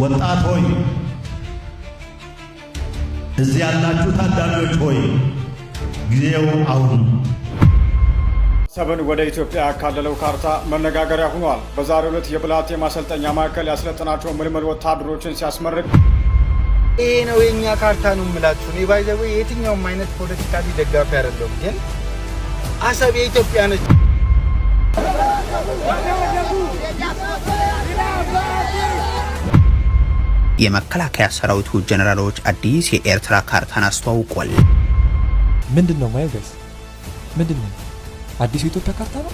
ወጣት ሆይ እዚህ ያላችሁ ታዳሚዎች ሆይ ጊዜው አሁን ሰብን ወደ ኢትዮጵያ ያካለለው ካርታ መነጋገሪያ ሆኗል። በዛሬው ዕለት የብላቴ ማሰልጠኛ ማዕከል ያሰለጠናቸው ምልምል ወታደሮችን ሲያስመርቅ ይሄ ነው የኛ ካርታ ነው የምላችሁ። እኔ ባይዘው የትኛውም አይነት ፖለቲካሊ ደጋፊ አይደለም፣ ግን አሰብ የኢትዮጵያ ነች። የመከላከያ ሰራዊቱ ጀነራሎች አዲስ የኤርትራ ካርታን አስተዋውቋል። ምንድነው ማይገስ? ምንድነው አዲስ የኢትዮጵያ ካርታ ነው?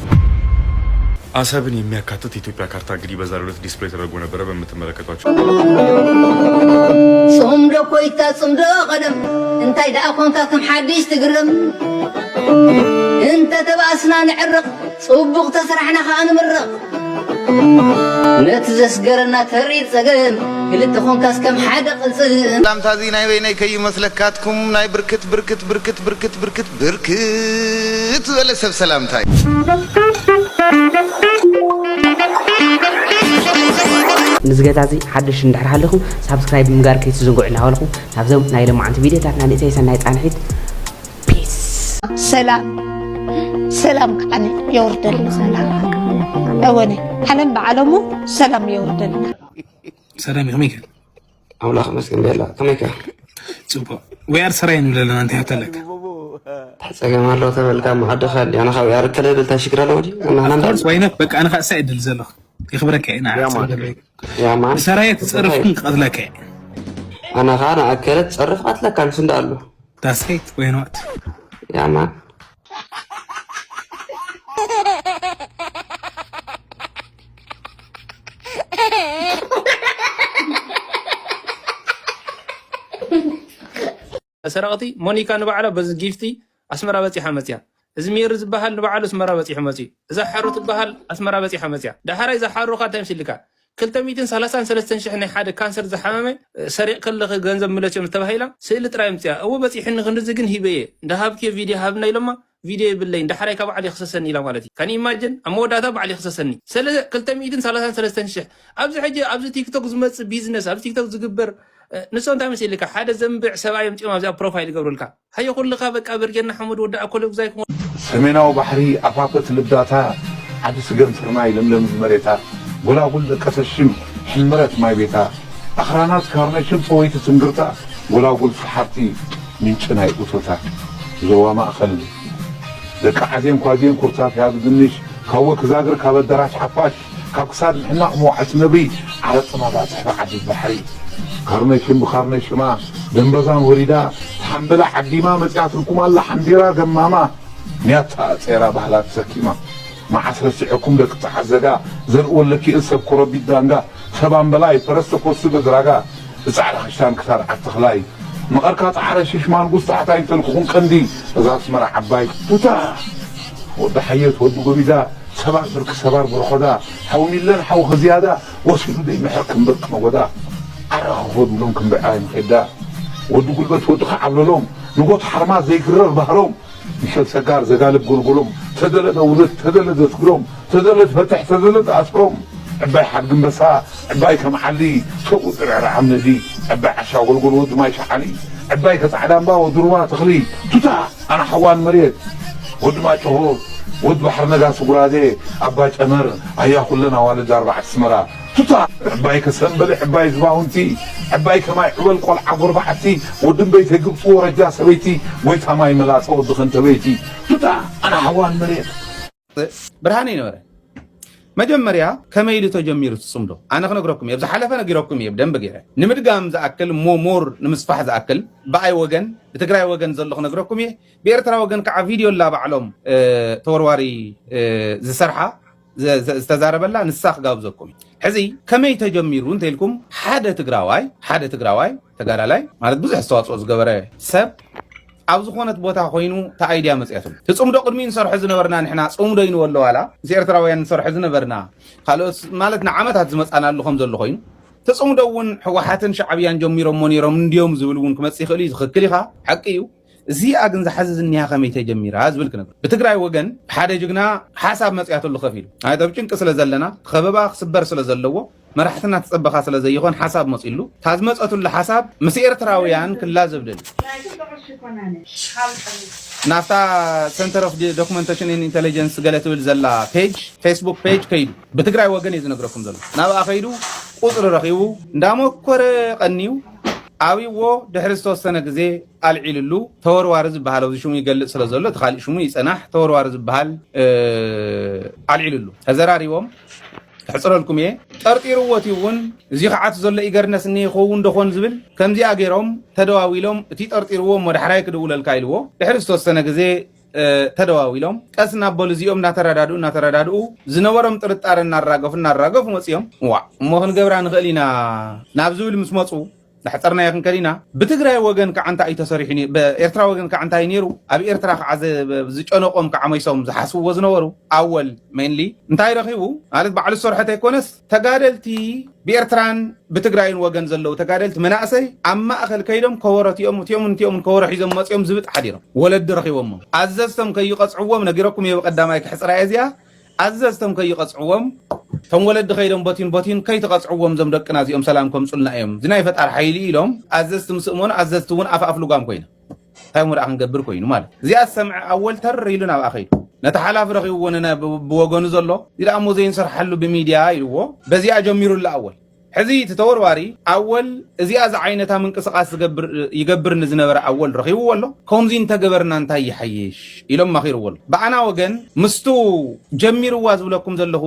አሰብን የሚያካትት የኢትዮጵያ ካርታ እንግዲህ በዛሬው ዕለት ዲስፕሌይ ተደርጎ ነበረ። በምትመለከቷቸው صمد كويتا صمد قدم انت اذا كنت كم حديث تقرم انت تباسنا نعرق صبغ تسرحنا خان مرق نتزس قرنا تريد سقم قلت كونكاس كم حدا قلصم سلام تازي ناي ويني كي مسلكاتكم ناي بركت بركت بركت بركت بركت بركت ولا سب سلام تاي نزغتازي حدش ندحر حالكم سبسكرايب مغار كيتزنقعنا حالكم نابزم ناي لمعنت فيديوهاتنا نيساي سناي صانحيت بيس سلام سلام قاني يوردل سلام أولي حلم بعلمه سلام يوردل سلام يغميك أولا مسكين بيلا كميكا سوبا ويار سراين ولا لنا انت حتى لك تحسك ما الله تبلكا ما حد خال انا خاوي ارك كده تشكر له ودي انا خلص وينك بك انا خاص زلخ يخبرك انا يا مان سرايت تصرف قتلك انا خانا اكلت تصرف قتلك كان سندالو تاسيت وين وقت يا مان سرقتي مونيكا نبعلا بز جيفتي اسمرا بصي حمصيا ازمير زبحال نبعلا اسمرا بصي حمصي اذا حروت بحال اسمرا بصي حمصيا دحرا اذا حرو خا تمشلكا 233 شح ني حدا كانسر زحمامه سريق كلخ ገንዘብ ملچم تبهيلا سيل ترايمتيا او بصي حن خندز ግን ሂበየ እንደሃብከ ቪዲዮ ሃብና ይለማ ቪዲዮ ይብለኝ دحرا كبعل يخصسني لا مالتي كان يماجن اموداتا بعل يخصسني سل 233 شح ابز حجه ابز تيك توك زمص بيزنس ابز تيك توك زغبر نسون تامس لك حدا زنبع سباي يمطيما ذا بروفايل يقبرلك هي كلها بقى برجنا حمود ودا اكل زيكم سميناو بحري افاقت لبداتا حدث قرن فرماي لملم مريتا ولا قول كسشم حمرت ماي بيتا اخرانات كارنشم صويت سنغرتا ولا قول صحتي من شناي اوتوتا زوا ما اخل لك عزيم كوازين كورتات هذا دنيش كوك زاغر كابدراش حفاش كاكساد حنا موحد نبي على صنابات حفاج البحري كارنشم بخارنشما دنبزان وريدا حنبلا حديما مصياتكم الله حنديرا جماما نياتا صيرا بحلات سكيما ما حسرت حكم لك تحزقا زنقول لك اسب كربي دانغا سبان بلاي فرسكو سبدراغا صعد خشان كثار عتخلاي مقركات عرشش ما نقص حتى انت الخون قندي اذا اسمر عباي توتا وضحيت ودو غبيدا سبع برك سبار برخدا حومي لنا حو زياده وصلوا دي محكم بك مودا عرفوا لهم بعين خدا ودو قلبت ودو عبلهم نقط حرمات زي كرر بهرهم مشل سكار زغالب قلقلهم تدلت ولد تدلت تقرم تدلت فتح تدلت اسكم عباي حق مسا عباي كمحلي سوق درع عمنا دي عباي عشا قلقل ود ما يشحلي عباي كصعدان با ودروا تخلي توتا انا حوان مريت ود ما شهور ود بحر نغاس غرادي عباي تمر هيا كلنا والد 4 سمرا توتا عباي كسنبل عباي زباونتي عباي كما يحول قول عبر بحتي ودن بيت يقف ورجا سويتي ويتا ماي ملاصو دخنت بيتي توتا انا حوان مريت برهاني نور مجمريا كما يلي تجمير تصمدو انا خنغركم يبز حلفه نغيركم يبدن بغيره نمدغام زاكل مور نمصفح زاكل باي وغن بتግራይ وغن زلخ نغركم بيرترا وغن كع فيديو لا بعلم تورواري زسرحه استزاربلا نساخ غابزكم حزي كما يتجميرو انت لكم حدا تግራዋይ ተጋዳላይ ማለት ብዙ አስተዋጽኦ ዝገበረ ሰብ ኣብ ዝኾነት ቦታ ኮይኑ ታአይዲያ መጽያቱም ተጽምዶ ቅድሚን ሰርሕ ዝነበርና ንሕና ጽምዶ ይንወሎ ዋላ ኤርትራውያን ሰርሕ ዝነበርና ካልኦስ ማለት ንዓመታት ዝመጻናሉ ከም ዘሎ ኮይኑ ተጽምዶ እውን ሕወሓትን ሻዕብያን ጀሚሮም ሞኒሮም እንዲዮም ዝብልውን ክመጽ ይኽእል ዝኽክል ኢኻ ሓቂ እዩ እዚኣ ግን ዝሓዝዝኒያ ከመይ ተጀሚራ ዝብል ክነግር ብትግራይ ወገን ሓደ ጅግና ሓሳብ መፅያተሉ ከፊሉ ኣይተ ብጭንቂ ስለ ዘለና ከበባ ክስበር ስለ ዘለዎ መራሕትና ተፀበኻ ስለ ዘይኾን ሓሳብ መፅሉ ታዝመፀቱሉ ሓሳብ ምስ ኤርትራውያን ክላ ዝብድል ናፍታ ሴንተር ኦፍ ዶክመንቴሽን ኤንድ ኢንተለጀንስ ገለ ትብል ዘላ ፔጅ ፌስቡክ ፔጅ ከይዱ ብትግራይ ወገን እዩ ዝነግረኩም ዘሎ ናብኣ ከይዱ ቁፅሪ ረኺቡ እንዳሞኮረ ቀኒዩ ኣብይዎ ድሕሪ ዝተወሰነ ግዜ ኣልዒልሉ ተወርዋሪ ዝበሃል ኣብዚ ሽሙ ይገልፅ ስለ ዘሎ እቲ ካሊእ ሽሙ ይፀናሕ ተወርዋሪ ዝበሃል ኣልዒልሉ ተዘራሪቦም ሕፅረልኩም እየ ጠርጢርዎት እውን እዚ ከዓት ዘሎ ኢገርነስ እኒሄ ይኸውን ደኾን ዝብል ከምዚኣ ገይሮም ተደዋዊሎም እቲ ጠርጢርዎም ወዳሕራይ ክድውለልካ ኢልዎ ድሕሪ ዝተወሰነ ግዜ ተደዋዊሎም ቀስ እናበሉ እዚኦም እናተረዳድኡ ዝነበሮም ጥርጣረ እናራገፉ መፅኦም ዋ እሞ ክንገብራ ንኽእል ኢና ናብ ዝብል ምስ መፁ ዳሕፀርና ይኽን ከዲና ብትግራይ ወገን ከዓንታ እዩ ተሰሪሑ በኤርትራ ወገን ከዓንታ እዩ ነይሩ ኣብ ኤርትራ ከዓ ዝጨነቆም ከዓ መይሶም ዝሓስብዎ ዝነበሩ ኣወል ሜንሊ እንታይ ረኺቡ ማለት በዓል ዝሰርሐት ኣይኮነስ ተጋደልቲ ብኤርትራን ብትግራይን ወገን ዘለው ተጋደልቲ መናእሰይ ኣብ ማእኸል ከይዶም ከወረትኦም ከወረ ሒዞም መፅኦም ዝብጥ ሓዲሮም ወለዲ ረኺቦም ኣዘዝቶም ከይቐፅዕዎም ነጊረኩም እየ ብቐዳማይ ክሕፅራ እዚኣ ኣዘዝቶም ከይቐፅዕዎም ቶም ወለዲ ከይዶም ቦቲን ከይተቐፅዕዎም ዞም ደቅና እዚኦም ሰላም ከምፁልና እዮም ዝናይ ፈጣሪ ሓይሊ ኢሎም ኣዘዝቲ ምስእሞን ኣዘዝቲ እውን ኣፍልጓም ኮይና እንታይ ሙዳእ ክንገብር ኮይኑ ማለት እዚኣ ሰምዐ ኣወል ተር ኢሉ ናብኣ ከይዱ ነቲ ሓላፊ ረኺብዎ ብወገኑ ዘሎ እዚ ደኣ ሞ ዘይንሰርሐሉ ብሚድያ ኢልዎ በዚኣ ጀሚሩሉ ኣወል ሕዚ እቲ ተወርዋሪ ኣወል እዚኣ ዝዓይነታ ምንቅስቃስ ይገብር ንዝነበረ ኣወል ረኺብዎ ኣሎ ከምዚ እንተገበርና እንታይ ይሓይሽ ኢሎም መኺርዎ ኣሎ ብኣና ወገን ምስቱ ጀሚርዋ ዝብለኩም ዘለኹ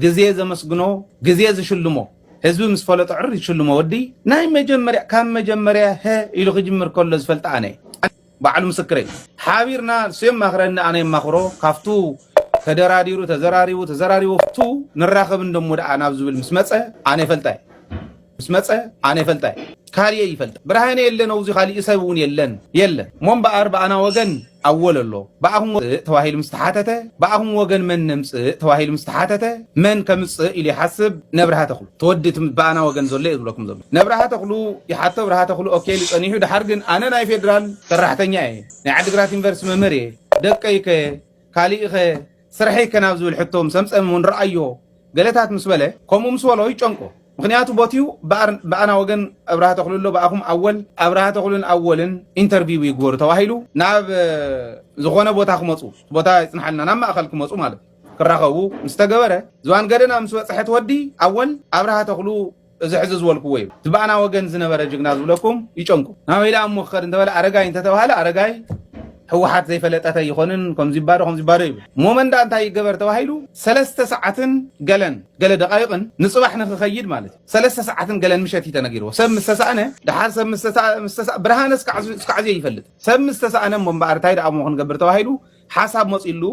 ግዜ ዘመስግኖ ግዜ ዝሽልሞ ህዝቢ ምስ ፈለጦ ዕር ይሽልሞ ወዲ ናይ መጀመርያ ካብ መጀመርያ ኢሉ ክጅምር ከሎ ዝፈልጣ ኣነ ባዕሉ ምስክረይ ሓቢርና ስዮም ማኽረኒ ኣነ የማኽሮ ካፍቱ ተደራዲሩ ተዘራሪቡ ፍቱ ንራኸብ እንደሞ ደኣ ናብ ዝብል ምስ መፀ ኣነ ይፈልጣ ካሊየ ይፈልጣ ብርሃነ የለን ኣውዚ ካሊእ ሰብ እውን የለን ሞን በኣር በኣና ወገን ኣወል ኣሎ በኣኹም ተዋሂሉ ምስተሓተተ በኣኹም ወገን መን ነምፅእ ተዋሂሉ ምስተሓተተ መን ከምፅእ ኢሉ ይሓስብ ነብርሃ ተኽሉ ተወዲት በኣና ወገን ዘሎ እዩ ዝብለኩም ዘሎ ነብርሃ ተኽሉ ይሓቶ ብርሃ ተኽሉ ኦኬ ሊፀኒሑ ድሓር ግን ኣነ ናይ ፌደራል ሰራሕተኛ እየ ናይ ዓዲግራት ዩኒቨርሲቲ መምህር እየ ደቀይከ ካሊእኸ ስርሐይ ከናብ ዝብል ሕቶም ሰምፀም እውን ረኣዮ ገለታት ምስ በለ ከምኡ ምስ በሎ ይጨንቆ ምክንያቱ ቦትዩ በኣና ወገን ኣብርሃ ተኽሉ ኣሎ በኣኹም ኣወል ኣብርሃ ተኽሉን ኣወልን ኢንተርቪው ይግበሩ ተባሂሉ ናብ ዝኾነ ቦታ ክመፁ ቦታ ይፅንሓልና ናብ ማእኸል ክመፁ ማለት ክራኸቡ ምስ ተገበረ ዝዋን ገደና ምስ በፅሐት ወዲ ኣወል ኣብርሃ ተኽሉ እዚ ሕዚ ዝበልክዎ እዩ እቲ በኣና ወገን ዝነበረ ጅግና ዝብለኩም ይጨንቁ ናበኢላ እሞ ክኸድ እንተበለ ኣረጋይ እንተተባሃለ ኣረጋይ ህወሓት ዘይፈለጠተ ይኾንን ከምዚ ባዶ ይብል ሞመንዳ እንታይ ይገበር ተባሂሉ 3 ሰዓትን ገለ ደቃይቕን ንፅባሕ ንክኸይድ ማለት 3 ሰዓትን ገለን ምሸት ተነጊርዎ ሰብ ምስተሰኣነ ድሓር ሰብ ምስተሰኣነ ብርሃነስ ክዓዝየ ይፈልጥ ሰብ ምስተሰኣነ እምበኣር እንታይ ደኣ ክንገብር ተባሂሉ ሓሳብ መፂሉ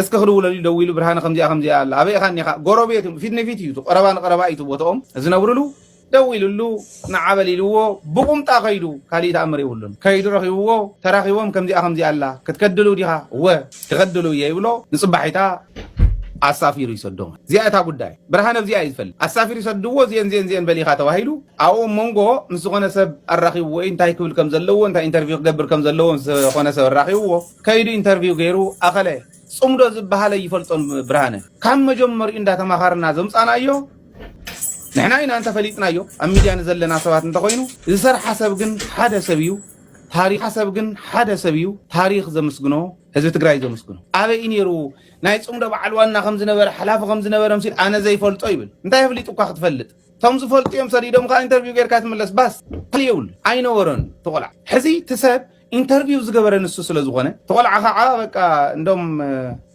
እስኪ ክድውለሉ ደው ኢሉ ብርሃነ ከምዚኣ ኣላ ኣበኢኻ እኒኻ ጎረቤት ፊት ንፊት እዩ ቀረባ ንቀረባ እዩ ቦትኦም ዝነብርሉ ደው ኢሉሉ ንዓበል ኢልዎ ብቁምጣ ከይዱ ካሊእ ተኣምር የብሉን ከይዱ ረኺብዎ ተራኺቦም ከምዚኣ ኣላ ክትከድሉ ዲኻ ትኸድሉ እየ ይብሎ ንፅባሒታ ኣሳፊሩ ይሰዶ እዚኣ እታ ጉዳይ ብርሃነ እዚኣ እዩ ዝፈልጥ ኣሳፊሩ ይሰድዎ ዜን በሊኻ ተባሂሉ ኣብኡ መንጎ ምስ ዝኾነ ሰብ ኣራኺብዎ እንታይ ክብል ከም ዘለዎ እንታይ ኢንተርቪው ክገብር ከም ዘለዎ ዝኾነ ሰብ ኣራኺብዎ ከይዱ ኢንተርቪው ገይሩ ኣኸለ ፅምዶ ዝበሃለ ይፈልጦን ብርሃነ ካብ መጀመሪኡ እንዳተማኻርና ዘምፃናዮ ንሕና ኢና እንተፈሊጥናዮ ኣብ ሚድያ ንዘለና ሰባት እንተኮይኑ ዝሰርሓ ሰብ ግን ሓደ ሰብ እዩ ታሪክ ዘመስግኖ ህዝቢ ትግራይ ዘመስግኖ ኣበይ ነይሩ ናይ ፅምዶ በዓል ዋና ከም ዝነበረ ሓላፊ ከም ዝነበረ ምሲል ኣነ ዘይፈልጦ ይብል እንታይ ፍሊጡካ ክትፈልጥ ቶም ዝፈልጡ እዮም ሰዲዶም ከዓ ኢንተርቪው ጌርካ ትመለስ ባስ ክልየውሉ ኣይነበረን ትቆልዓ ሕዚ ትሰብ ኢንተርቪው ዝገበረ ንሱ ስለ ዝኾነ ተቆልዓ ከዓ በቃ እንደም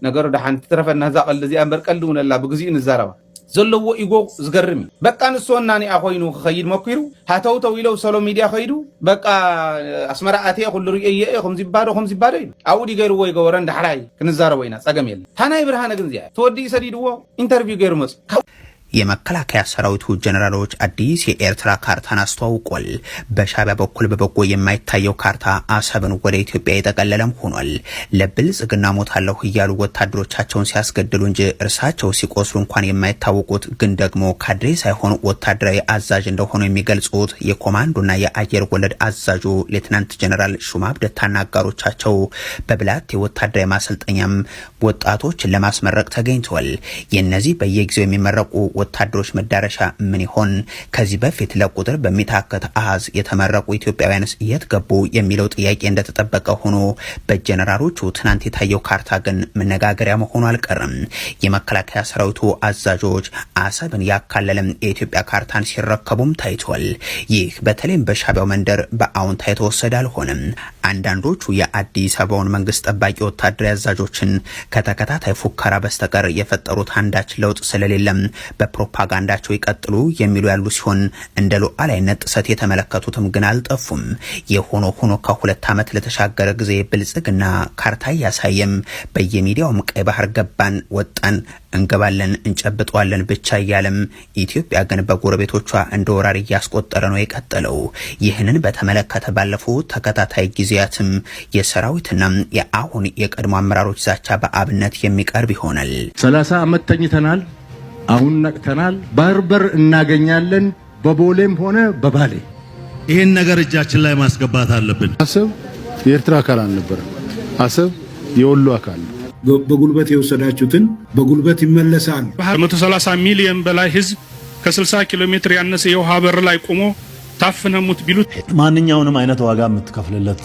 ነገሩ ደሓንቲ ትረፈና ዛቐል እዚኣ እምበር ቀልዲ እውን ኣላ ብግዚኡ ንዛረባ ዘለዎ ኢጎ ዝገርም በቃ ንሶና ኒኣ ኮይኑ ክኸይድ መኪሩ ሃተውተው ኢለው ሰሎ ሚድያ ከይዱ በቃ ኣስመራ ኣትየ ኩሉ ርአየ ከምዚ ባዶ ኢሉ ኣብኡ ዲገይርዎ ይገበረን ዳሕራይ ክንዛረቦ ኢና ፀገም የለን ታናይ ብርሃነ ግን እዚኣ ተወዲኡ ሰዲድዎ ኢንተርቪው ገይሩ መፁ የመከላከያ ሰራዊቱ ጀነራሎች አዲስ የኤርትራ ካርታን አስተዋውቋል። በሻዕቢያ በኩል በበጎ የማይታየው ካርታ አሰብን ወደ ኢትዮጵያ የጠቀለለም ሆኗል። ለብልጽግና ሞታለሁ እያሉ ወታደሮቻቸውን ሲያስገድሉ እንጂ እርሳቸው ሲቆስሉ እንኳን የማይታወቁት ግን ደግሞ ካድሬ ሳይሆን ወታደራዊ አዛዥ እንደሆኑ የሚገልጹት የኮማንዶና የአየር ወለድ አዛዡ ሌትናንት ጀነራል ሹማ ብደታና አጋሮቻቸው በብላቴ ወታደራዊ ማሰልጠኛም ወጣቶችን ለማስመረቅ ተገኝተዋል። የነዚህ በየጊዜው የሚመረቁ ወታደሮች መዳረሻ ምን ይሆን? ከዚህ በፊት ለቁጥር በሚታከት አሃዝ የተመረቁ ኢትዮጵያውያንስ የት ገቡ የሚለው ጥያቄ እንደተጠበቀ ሆኖ በጀነራሎቹ ትናንት የታየው ካርታ ግን መነጋገሪያ መሆኑ አልቀረም። የመከላከያ ሰራዊቱ አዛዦች አሰብን ያካለለም የኢትዮጵያ ካርታን ሲረከቡም ታይቷል። ይህ በተለይም በሻዕቢያው መንደር በአዎንታ የተወሰደ አልሆነም። አንዳንዶቹ የአዲስ አበባውን መንግስት ጠባቂ ወታደራዊ አዛዦችን ከተከታታይ ፉከራ በስተቀር የፈጠሩት አንዳች ለውጥ ስለሌለም በፕሮፓጋንዳቸው ይቀጥሉ የሚሉ ያሉ ሲሆን እንደ ሉዓላዊነት ጥሰት የተመለከቱትም ግን አልጠፉም። የሆኖ ሆኖ ከ2 ዓመት ለተሻገረ ጊዜ ብልጽግና ካርታ ያሳየም በየሚዲያውም ቀይ ባህር ገባን ወጣን እንገባለን እንጨብጠዋለን ብቻ እያለም ኢትዮጵያ ግን በጎረቤቶቿ እንደ ወራሪ እያስቆጠረ ነው የቀጠለው። ይህንን በተመለከተ ባለፉት ተከታታይ ጊዜያትም የሰራዊትና የአሁን የቀድሞ አመራሮች ዛቻ በአብነት የሚቀርብ ይሆናል። 30 ዓመት ተኝተናል፣ አሁን ነቅተናል፣ ባህር በር እናገኛለን፣ በቦሌም ሆነ በባሌ። ይህን ነገር እጃችን ላይ ማስገባት አለብን። አሰብ የኤርትራ አካል አልነበረም። አሰብ የወሎ አካል ነው። በጉልበት የወሰዳችሁትን በጉልበት ይመለሳል። ከ130 ሚሊዮን በላይ ህዝብ ከ60 ኪሎ ሜትር ያነሰ የውሃ በር ላይ ቆሞ ታፍነሙት ቢሉት ማንኛውንም አይነት ዋጋ የምትከፍልለት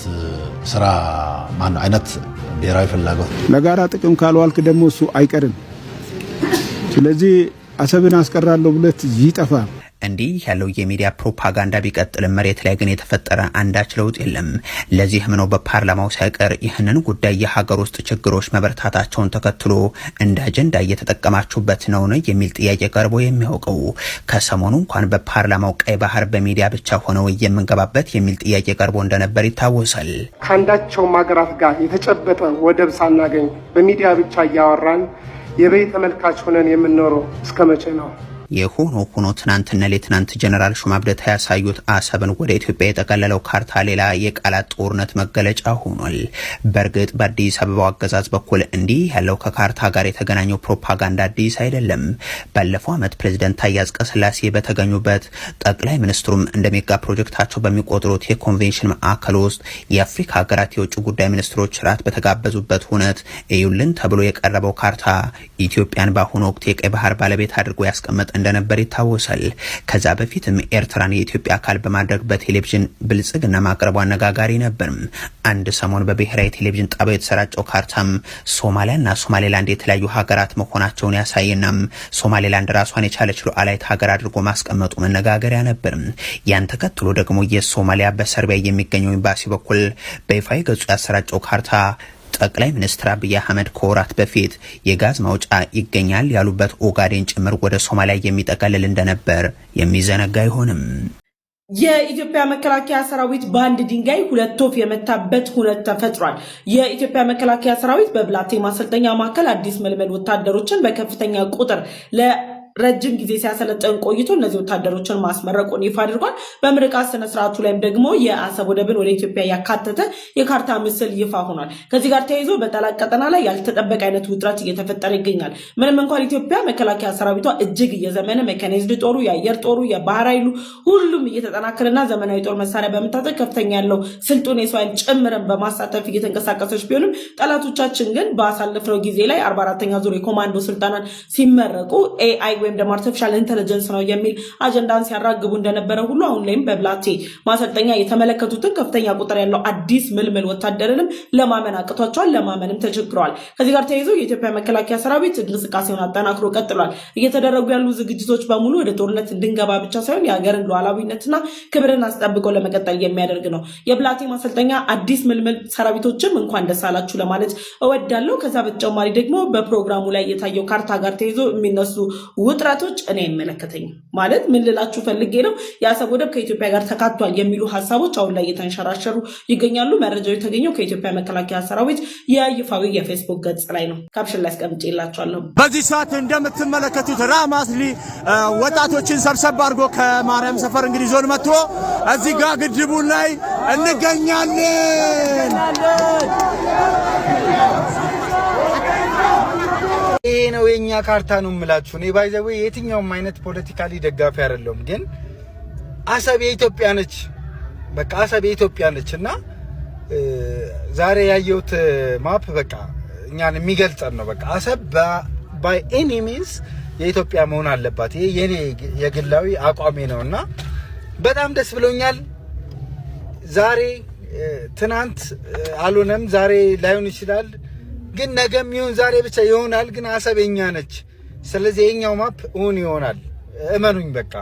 ስራ ማን አይነት ብሔራዊ ፍላጎት ለጋራ ጥቅም ካልዋልክ ደግሞ እሱ አይቀርም። ስለዚህ አሰብን አስቀራለሁ ብለት ይጠፋል። እንዲህ ያለው የሚዲያ ፕሮፓጋንዳ ቢቀጥልም መሬት ላይ ግን የተፈጠረ አንዳች ለውጥ የለም። ለዚህም ነው በፓርላማው ሳይቀር ይህንን ጉዳይ የሀገር ውስጥ ችግሮች መበርታታቸውን ተከትሎ እንደ አጀንዳ እየተጠቀማችሁበት ነው የሚል ጥያቄ ቀርቦ የሚያውቀው። ከሰሞኑ እንኳን በፓርላማው ቀይ ባህር በሚዲያ ብቻ ሆነው የምንገባበት የሚል ጥያቄ ቀርቦ እንደነበር ይታወሳል። ከአንዳቸውም ሀገራት ጋር የተጨበጠ ወደብ ሳናገኝ በሚዲያ ብቻ እያወራን የበይ ተመልካች ሆነን የምንኖረው እስከ መቼ ነው? የሆኖ ሆኖ ትናንትና ሌትናንት ጀነራል ሹማ ብደታ ያሳዩት አሰብን ወደ ኢትዮጵያ የጠቀለለው ካርታ ሌላ የቃላት ጦርነት መገለጫ ሆኗል። በእርግጥ በአዲስ አበባው አገዛዝ በኩል እንዲህ ያለው ከካርታ ጋር የተገናኘው ፕሮፓጋንዳ አዲስ አይደለም። ባለፈው ዓመት ፕሬዝዳንት ታዬ አጽቀሥላሴ በተገኙበት ጠቅላይ ሚኒስትሩም እንደ ሜጋ ፕሮጀክታቸው በሚቆጥሩት የኮንቬንሽን ማዕከል ውስጥ የአፍሪካ ሀገራት የውጭ ጉዳይ ሚኒስትሮች ራት በተጋበዙበት ሁነት እዩልን ተብሎ የቀረበው ካርታ ኢትዮጵያን በአሁኑ ወቅት የቀይ ባህር ባለቤት አድርጎ ያስቀመጠ እንደነበር ይታወሳል። ከዛ በፊትም ኤርትራን የኢትዮጵያ አካል በማድረግ በቴሌቪዥን ብልጽግና ማቅረቡ አነጋጋሪ ነበር። አንድ ሰሞን በብሔራዊ ቴሌቪዥን ጣቢያ የተሰራጨው ካርታም ሶማሊያና ሶማሌላንድ የተለያዩ ሀገራት መሆናቸውን ያሳየና ሶማሌላንድ ራሷን የቻለች ሉዓላዊት ሀገር አድርጎ ማስቀመጡ መነጋገሪያ ነበር። ያን ተከትሎ ደግሞ የሶማሊያ በሰርቢያ የሚገኘው ኤምባሲ በኩል በይፋዊ ገጹ ያሰራጨው ካርታ ጠቅላይ ሚኒስትር አብይ አህመድ ከወራት በፊት የጋዝ ማውጫ ይገኛል ያሉበት ኦጋዴን ጭምር ወደ ሶማሊያ የሚጠቀልል እንደነበር የሚዘነጋ አይሆንም። የኢትዮጵያ መከላከያ ሰራዊት በአንድ ድንጋይ ሁለት ወፍ የመታበት ሁነት ተፈጥሯል። የኢትዮጵያ መከላከያ ሰራዊት በብላቴ ማሰልጠኛ ማዕከል አዲስ መልመል ወታደሮችን በከፍተኛ ቁጥር ረጅም ጊዜ ሲያሰለጥን ቆይቶ እነዚህ ወታደሮችን ማስመረቁን ይፋ አድርጓል። በምርቃት ስነ ስርዓቱ ላይም ደግሞ የአሰብ ወደብን ወደ ኢትዮጵያ ያካተተ የካርታ ምስል ይፋ ሆኗል። ከዚህ ጋር ተያይዞ በጠላት ቀጠና ላይ ያልተጠበቀ አይነት ውጥረት እየተፈጠረ ይገኛል። ምንም እንኳን ኢትዮጵያ መከላከያ ሰራዊቷ እጅግ እየዘመነ ሜካናይዝድ ጦሩ፣ የአየር ጦሩ፣ የባህር ኃይሉ ሁሉም እየተጠናከረና ዘመናዊ ጦር መሳሪያ በመታጠቅ ከፍተኛ ያለው ስልጡን የሰው ኃይል ጭምርን በማሳተፍ እየተንቀሳቀሰች ቢሆንም ጠላቶቻችን ግን ባሳለፍነው ጊዜ ላይ 44ኛ ዙር የኮማንዶ ስልጠናን ሲመረቁ ኤአይ ወይም ደግሞ አርቲፊሻል ኢንተለጀንስ ነው የሚል አጀንዳን ሲያራግቡ እንደነበረ ሁሉ አሁን ላይም በብላቴ ማሰልጠኛ የተመለከቱትን ከፍተኛ ቁጥር ያለው አዲስ ምልምል ወታደርንም ለማመን አቅቷቸዋል፣ ለማመንም ተቸግረዋል። ከዚህ ጋር ተያይዞ የኢትዮጵያ መከላከያ ሰራዊት እንቅስቃሴውን አጠናክሮ ቀጥሏል። እየተደረጉ ያሉ ዝግጅቶች በሙሉ ወደ ጦርነት እንድንገባ ብቻ ሳይሆን የሀገርን ሉዓላዊነትና ክብርን አስጠብቆ ለመቀጠል የሚያደርግ ነው። የብላቴ ማሰልጠኛ አዲስ ምልምል ሰራዊቶችም እንኳን ደስ አላችሁ ለማለት እወዳለሁ። ከዛ በተጨማሪ ደግሞ በፕሮግራሙ ላይ የታየው ካርታ ጋር ተያይዞ የሚነሱ ውጥረቶች እኔ አይመለከተኝም ማለት ምን ልላችሁ ፈልጌ ነው የአሰብ ወደብ ከኢትዮጵያ ጋር ተካቷል የሚሉ ሀሳቦች አሁን ላይ እየተንሸራሸሩ ይገኛሉ። መረጃው የተገኘው ከኢትዮጵያ መከላከያ ሰራዊት የይፋዊ የፌስቡክ ገጽ ላይ ነው። ካፕሽን ላይ አስቀምጬላችኋለሁ። በዚህ ሰዓት እንደምትመለከቱት ራማስሊ ወጣቶችን ሰብሰብ አድርጎ ከማርያም ሰፈር እንግዲህ ዞን መጥቶ እዚህ ጋር ግድቡ ላይ እንገኛለን። ይሄ ነው የኛ ካርታ ነው የምላችሁ። እኔ ባይዘው የትኛውም አይነት ፖለቲካሊ ደጋፊ አይደለም፣ ግን አሰብ የኢትዮጵያ ነች። በቃ አሰብ የኢትዮጵያ ነችና ዛሬ ያየሁት ማፕ በቃ እኛን የሚገልጸን ነው። በቃ አሰብ ባይ ኤኒ ሚንስ የኢትዮጵያ መሆን አለባት። ይሄ የኔ የግላዊ አቋሜ ነውና በጣም ደስ ብሎኛል። ዛሬ ትናንት አልሆነም፣ ዛሬ ላይሆን ይችላል፣ ግን ነገም ይሁን ዛሬ ብቻ ይሆናል። ግን አሰብ የኛ ነች። ስለዚህ የኛው ማፕ እውን ይሆናል። እመኑኝ፣ በቃ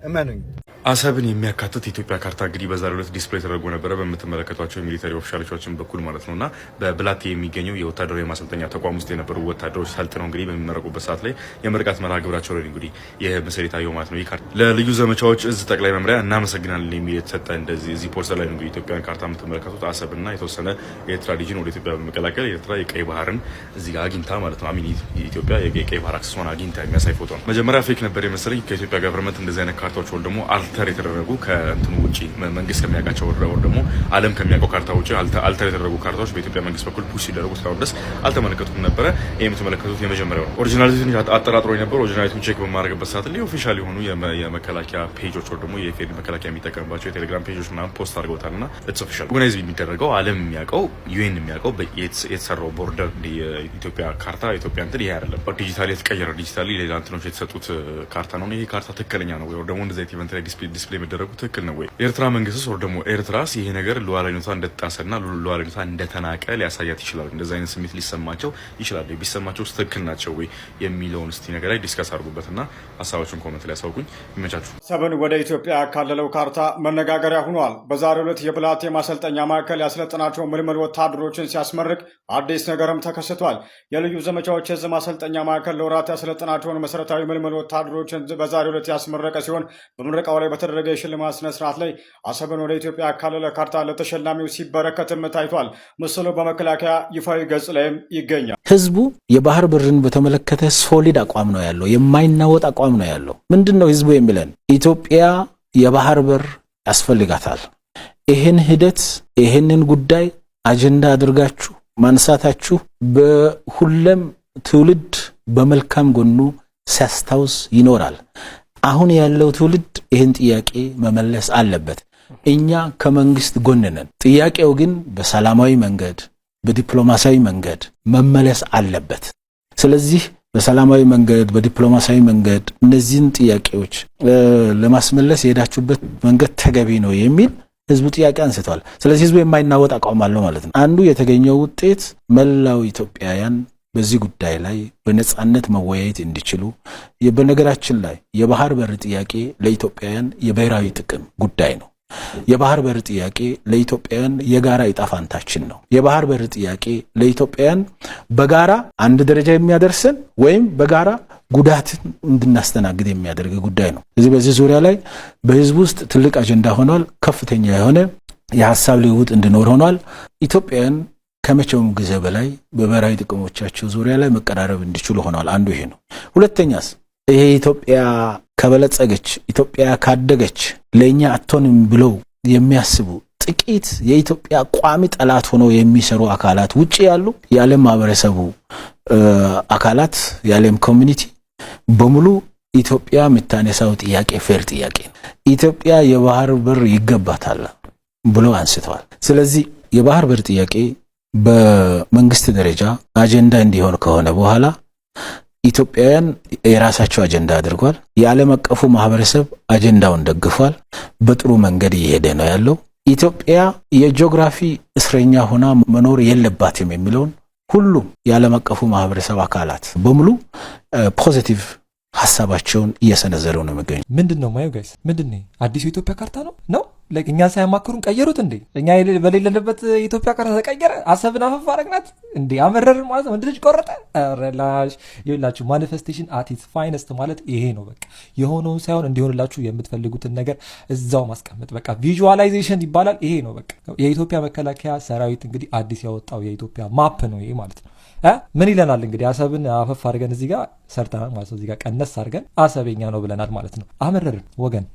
እመኑኝ። አሰብን የሚያካትት የኢትዮጵያ ካርታ እንግዲህ በዛሬው ዕለት ዲስፕሌይ ተደርጎ ነበረ በምትመለከቷቸው ሚሊታሪ ኦፊሻሎቻችን በኩል ማለት ነውና በብላቴ የሚገኘው የወታደራዊ ማሰልጠኛ ተቋም ውስጥ የነበሩ ወታደሮች ሰልጥነው እንግዲህ በሚመረቁበት ሰዓት ላይ የምርቃት መርሃ ግብራቸው ላይ እንግዲህ ይህ ምስል የታየው ማለት ነው። ይህ ካርታ ለልዩ ዘመቻዎች እዝ ጠቅላይ መምሪያ እናመሰግናለን የሚል የተሰጠ እንደዚህ እዚህ ፖስተር ላይ እንግዲህ ኢትዮጵያን ካርታ የምትመለከቱት አሰብና የተወሰነ የኤርትራ ሪጅን ወደ ኢትዮጵያ በመቀላቀል ኤርትራ የቀይ ባህርን እዚህ ጋር አግኝታ ማለት ነው አሚን ኢትዮጵያ የቀይ ባህር አክሰሷን አግኝታ የሚያሳይ ፎቶ ነው። መጀመሪያ ፌክ ነበር የመሰለኝ ከኢትዮጵያ ገቨርንመንት እንደዚህ አይነት ካርታዎች ወል ደግሞ አልተር የተደረጉ ከእንትኑ ውጪ መንግስት ከሚያውቃቸው ወር ደግሞ ዓለም ከሚያውቀው ካርታ ውጪ አልተር የተደረጉ ካርታዎች በኢትዮጵያ መንግስት በኩል ፑሽ ሲደረጉ እስካሁን ድረስ አልተመለከቱም ነበረ። ይሄ የምትመለከቱት የመጀመሪያው ነው። ኦሪጂናሊቲውን አጠራጥሮ የነበረው ኦሪጂናሊቲውን ቼክ በማድረግበት ሰዓት ላይ ኦፊሻል የሆኑ የመከላከያ ፔጆች ወር ደግሞ የፌድ መከላከያ የሚጠቀምባቸው የቴሌግራም ፔጆች ምናምን ፖስት አድርገውታልና ኢትስ ኦፊሻል ኦርጋናይዝ የሚደረገው ዓለም የሚያውቀው ዩኤን የሚያውቀው የተሰራው ቦርደር የኢትዮጵያ ካርታ ኢትዮጵያ እንትን ይሄ አይደለም። ዲጂታሊ የተቀየረ ዲጂታሊ ሌላ እንትኖች የተሰጡት ካርታ ነው። ይሄ ካርታ ትክክለኛ ነው ወይ ደግሞ እንደዚህ ኢቨንት ላይ ዲስፕሌይ መደረጉ ትክክል ነው ወይ? ኤርትራ መንግስትስ ወር ደግሞ ኤርትራስ ይሄ ነገር ሉዓላዊነቷ እንደተጣሰና ሉዓላዊነቷ እንደተናቀ ሊያሳያት ይችላል። እንደዚህ አይነት ስሜት ሊሰማቸው ይችላል። ቢሰማቸው ትክክል ናቸው ወይ የሚለውን እስቲ ነገር ላይ ዲስከስ አድርጉበትና ሀሳባችሁን ኮሜንት ላይ ያሳውቁኝ። ይመቻችሁ። አሰብን ወደ ኢትዮጵያ ያካለለው ካርታ መነጋገሪያ ሆኗል። በዛሬው ዕለት የብላቴ ማሰልጠኛ ማዕከል ያሰለጠናቸው ምልምል ወታደሮችን ሲያስመርቅ አዲስ ነገርም ተከስቷል። የልዩ ዘመቻዎች የዝ ማሰልጠኛ ማዕከል ለወራት ያሰለጠናቸውን መሰረታዊ ምልምል ወታደሮችን በዛሬው ዕለት ያስመረቀ ሲሆን በምረቃው ላይ በተደረገ የሽልማት ስነ ስርዓት ላይ አሰብን ወደ ኢትዮጵያ ያካለለ ካርታ ለተሸላሚው ሲበረከትም ታይቷል። ምስሉ በመከላከያ ይፋዊ ገጽ ላይም ይገኛል። ህዝቡ የባህር በርን በተመለከተ ሶሊድ አቋም ነው ያለው፣ የማይናወጥ አቋም ነው ያለው። ምንድነው ህዝቡ የሚለን? ኢትዮጵያ የባህር በር ያስፈልጋታል። ይህን ሂደት ይህንን ጉዳይ አጀንዳ አድርጋችሁ ማንሳታችሁ በሁሉም ትውልድ በመልካም ጎኑ ሲያስታውስ ይኖራል። አሁን ያለው ትውልድ ይህን ጥያቄ መመለስ አለበት። እኛ ከመንግስት ጎን ነን። ጥያቄው ግን በሰላማዊ መንገድ በዲፕሎማሲያዊ መንገድ መመለስ አለበት። ስለዚህ በሰላማዊ መንገድ በዲፕሎማሲያዊ መንገድ እነዚህን ጥያቄዎች ለማስመለስ የሄዳችሁበት መንገድ ተገቢ ነው የሚል ህዝቡ ጥያቄ አንስቷል። ስለዚህ ህዝቡ የማይናወጥ አቋም አለው ማለት ነው። አንዱ የተገኘው ውጤት መላው ኢትዮጵያውያን በዚህ ጉዳይ ላይ በነጻነት መወያየት እንዲችሉ፣ በነገራችን ላይ የባህር በር ጥያቄ ለኢትዮጵያውያን የብሔራዊ ጥቅም ጉዳይ ነው። የባህር በር ጥያቄ ለኢትዮጵያውያን የጋራ ዕጣፋንታችን ነው። የባህር በር ጥያቄ ለኢትዮጵያውያን በጋራ አንድ ደረጃ የሚያደርሰን ወይም በጋራ ጉዳትን እንድናስተናግድ የሚያደርግ ጉዳይ ነው። በዚህ ዙሪያ ላይ በህዝብ ውስጥ ትልቅ አጀንዳ ሆኗል። ከፍተኛ የሆነ የሐሳብ ልውውጥ እንዲኖር ሆኗል። ኢትዮጵያውያን ከመቼውም ጊዜ በላይ በብሔራዊ ጥቅሞቻቸው ዙሪያ ላይ መቀራረብ እንዲችሉ ሆኗል። አንዱ ይሄ ነው። ሁለተኛስ ይሄ ኢትዮጵያ ከበለጸገች ኢትዮጵያ ካደገች ለኛ አቶንም ብለው የሚያስቡ ጥቂት የኢትዮጵያ ቋሚ ጠላት ሆነው የሚሰሩ አካላት ውጪ ያሉ የዓለም ማህበረሰቡ አካላት የዓለም ኮሚኒቲ በሙሉ ኢትዮጵያ የምታነሳው ጥያቄ ፌር ጥያቄ ነው። ኢትዮጵያ የባህር በር ይገባታል ብለው አንስተዋል። ስለዚህ የባህር በር ጥያቄ በመንግስት ደረጃ አጀንዳ እንዲሆን ከሆነ በኋላ ኢትዮጵያውያን የራሳቸው አጀንዳ አድርጓል። የዓለም አቀፉ ማህበረሰብ አጀንዳውን ደግፏል። በጥሩ መንገድ እየሄደ ነው ያለው። ኢትዮጵያ የጂኦግራፊ እስረኛ ሆና መኖር የለባትም የሚለውን ሁሉም የዓለም አቀፉ ማህበረሰብ አካላት በሙሉ ፖዚቲቭ ሀሳባቸውን እየሰነዘሩ ነው የሚገኙ። ምንድነው ማየው ጋይስ? ምንድነው አዲሱ የኢትዮጵያ ካርታ ነው ላይክ እኛ ሳያማክሩን ቀየሩት እንዴ? እኛ በሌለንበት የኢትዮጵያ ካርታ ተቀየረ። አሰብን አፈፍ አረግናት እንዴ? አመረርን ማለት ነው። እንድልጅ ቆረጠ ረላሽ ይላችሁ። ማኒፌስቴሽን አት ኢትስ ፋይነስት ማለት ይሄ ነው። በቃ የሆነውን ሳይሆን እንዲሆንላችሁ የምትፈልጉትን ነገር እዛው ማስቀመጥ በቃ ቪዥዋላይዜሽን ይባላል። ይሄ ነው በቃ የኢትዮጵያ መከላከያ ሰራዊት እንግዲህ አዲስ ያወጣው የኢትዮጵያ ማፕ ነው ይሄ ማለት ነው። ምን ይለናል እንግዲህ አሰብን አፈፍ አድርገን እዚህ ጋር ሰርተናል ማለት ነው። እዚህ ጋር ቀነስ አድርገን አሰበኛ ነው ብለናል ማለት ነው። አመረርን ወገን